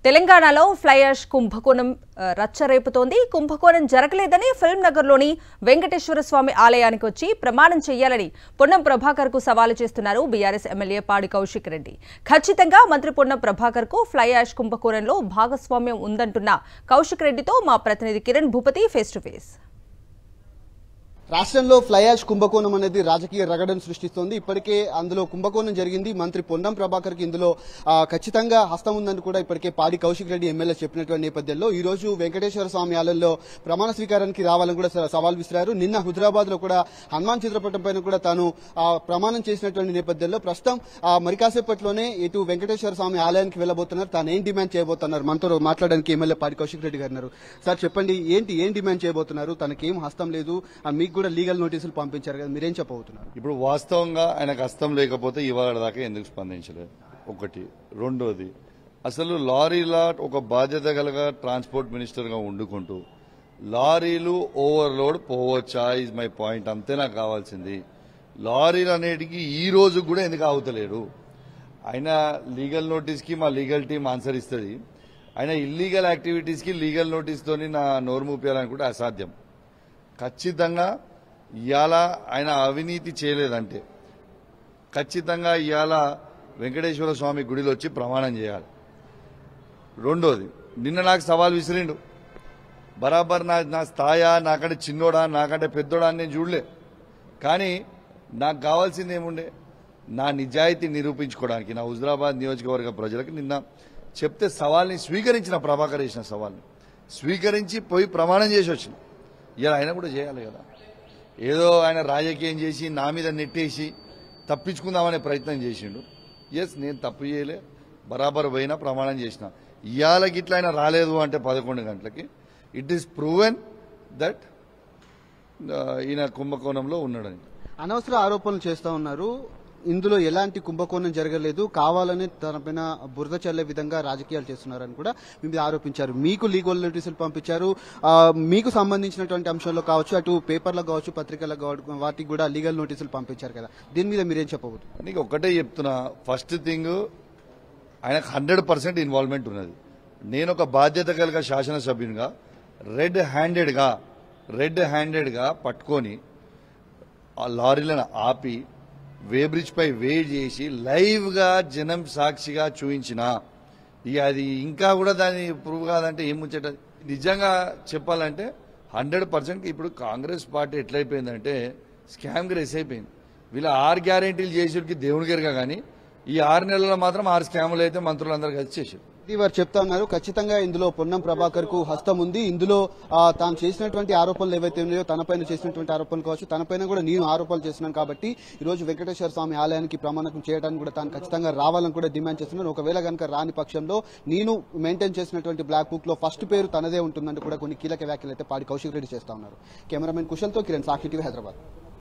తెలంగాణలో fly ash కుంభకోణం రచ్చరేపుతోంది. కుంభకోణం జరగలేదని ఫిల్మ్ నగర్లోని వెంకటేశ్వర స్వామి ఆలయానికి వచ్చి ప్రమాణం చేయాలని పొన్నం ప్రభాకర్ కు సవాలు చేస్తున్నారు బీఆర్ఎస్ ఎమ్మెల్యే పాడి కౌశిక్ రెడ్డి. ఖచ్చితంగా మంత్రి పొన్నం ప్రభాకర్ కు ఫ్లై యాష్ కుంభకోణంలో భాగస్వామ్యం ఉందంటున్న కౌశిక్ రెడ్డితో మా ప్రతినిధి Kiran Bhupathi face to face. రాష్ట్రంలో ఫ్లై యాష్ కుంభకోణం అనేది రాజకీయ రగడను సృష్టిస్తోంది. ఇప్పటికే అందులో కుంభకోణం జరిగింది. మంత్రి పొన్నం ప్రభాకర్ కి ఇందులో ఖచ్చితంగా హస్తం ఉందని కూడా ఇప్పటికే పాడి కౌశిక్ రెడ్డి ఎమ్మెల్యే చెప్పినటువంటి నేపథ్యంలో ఈ రోజు వెంకటేశ్వర స్వామి ఆలయంలో ప్రమాణ స్వీకారానికి రావాలని కూడా సవాల్ విసిరారు. నిన్న హుజరాబాద్ లో కూడా హనుమాన్ చిత్రపటం పైన కూడా తాను ప్రమాణం చేసినటువంటి నేపథ్యంలో ప్రస్తుతం మరి కాసేపట్లోనే ఇటు వెంకటేశ్వర స్వామి ఆలయానికి వెళ్లబోతున్నారు. తాను ఏం డిమాండ్ చేయబోతున్నారు మనతో మాట్లాడడానికి ఎమ్మెల్యే పాడి కౌశిక్ రెడ్డి గారు ఉన్నారు. సార్ చెప్పండి, ఏం డిమాండ్ చేయబోతున్నారు? తనకేం హస్తం లేదు, మీకు కూడా లీగల్ నోటీసులు పంపించారు కదా, మీరేం చెప్పబోతున్నారు? ఇప్పుడు వాస్తవంగా ఆయనకు హస్తం లేకపోతే ఇవాళ దాకా ఎందుకు స్పందించలేదు? ఒకటి. రెండోది, అసలు లారీలా ఒక బాధ్యత గల ట్రాన్స్పోర్ట్ మినిస్టర్ గా ఉండుకుంటూ లారీలు ఓవర్లోడ్ పోవచ్చా ఇస్ మై పాయింట్. అంతే నాకు కావాల్సింది. లారీలు అనేటికి ఈ రోజు కూడా ఎందుకు ఆగుతలేడు? ఆయన లీగల్ నోటీస్ కి మా లీగల్ టీం ఆన్సర్ ఇస్తుంది. ఆయన ఇల్లీగల్ యాక్టివిటీస్ కి లీగల్ నోటీస్ తోని నా నోరు మూపించాలనుకుంటే అసాధ్యం. ఖచ్చితంగా ఇవాళ ఆయన అవినీతి చేయలేదంటే ఖచ్చితంగా ఇవాళ వెంకటేశ్వర స్వామి గుడిలో వచ్చి ప్రమాణం చేయాలి. రెండోది, నిన్న నాకు సవాల్ విసిరిండు. బరాబర్ నా స్థాయా, నాకంటే చిన్నోడా, నాకంటే పెద్దోడా అని నేను చూడలే. కానీ నాకు కావాల్సింది ఏముండే? నా నిజాయితీ నిరూపించుకోవడానికి నా హుజరాబాద్ నియోజకవర్గ ప్రజలకు నిన్న చెప్తే సవాల్ని స్వీకరించిన ప్రభాకర్ చేసిన సవాల్ని స్వీకరించి పోయి ప్రమాణం చేసి వచ్చిన. ఇలా ఆయన కూడా చేయాలి కదా. ఏదో ఆయన రాజకీయం చేసి నా మీద నెట్టేసి తప్పించుకుందామనే ప్రయత్నం చేసిండు. ఎస్, నేను తప్పు చేయలే, బరాబర్ పోయినా ప్రమాణం చేసిన. ఇవాళ గిట్ల ఆయన రాలేదు అంటే 11 గంటలకి ఇట్ ఈస్ ప్రూవెన్ దట్ ఈయన కుంభకోణంలో ఉన్నాడని. అనవసర ఆరోపణలు చేస్తా ఉన్నారు. ఇందులో ఎలాంటి కుంభకోణం జరగలేదు, కావాలని తనపైన బురద చల్లే విధంగా రాజకీయాలు చేస్తున్నారని కూడా మీరు ఆరోపించారు. మీకు లీగల్ నోటీసులు పంపించారు. మీకు సంబంధించినటువంటి అంశంలో కావచ్చు, అటు పేపర్లకు కావచ్చు, పత్రికలకు కావచ్చు, వాటికి కూడా లీగల్ నోటీసులు పంపించారు కదా, దీని మీద మీరేం చెప్పబోతున్నారు? నీకు ఒకటే చెప్తున్నా. ఫస్ట్ థింగ్, ఆయనకు 100% ఇన్వాల్వ్మెంట్ ఉన్నది. నేను ఒక బాధ్యత కలిగిన శాసనసభ్యునిగా రెడ్ హ్యాండెడ్గా పట్టుకొని ఆ లారీలను ఆపి వేబ్రిడ్జ్ పై వెయిట్ చేసి లైవ్ గా జనం సాక్షిగా చూయించిన. ఇక అది ఇంకా కూడా దాన్ని ప్రూవ్ కాదంటే ఏం ముచ్చట? నిజంగా చెప్పాలంటే 100% ఇప్పుడు కాంగ్రెస్ పార్టీ ఎట్లయిపోయిందంటే స్కామ్ గ్రేస్ అయిపోయింది. వీళ్ళ 6 గ్యారెంటీలు చేసేకి దేవుని గెరగా కానీ ఈ 6 నెలల్లో మాత్రం 6 స్కాములు అయితే మంత్రులందరూ కలిసి చేశారు. వారు చెప్తా ఉన్నారు ఖచ్చితంగా ఇందులో పొన్నం ప్రభాకర్ కు హస్తం ఉంది. ఇందులో తాను చేసినటువంటి ఆరోపణలు ఏవైతే ఉన్నాయో, తనపైన చేసినటువంటి ఆరోపణలు కావచ్చు, తనపైన కూడా నేను ఆరోపణలు చేస్తున్నాను కాబట్టి ఈ రోజు వెంకటేశ్వర స్వామి ఆలయానికి ప్రమాణం చేయడానికి కూడా తాను ఖచ్చితంగా రావాలని కూడా డిమాండ్ చేస్తున్నాను. ఒకవేళ కనుక రాని పక్షంలో నేను మెయింటైన్ చేసినటువంటి బ్లాక్ బుక్ లో ఫస్ట్ పేరు తనదే ఉంటుందంటూ కూడా కొన్ని కీలక వ్యాఖ్యలు అయితే పాడి కౌశిక్ రెడ్డి చేస్తా ఉన్నారు. కెమెరామెన్ కుశల్తో కిరణ్, సాక్షి టీవీ, హైదరాబాద్.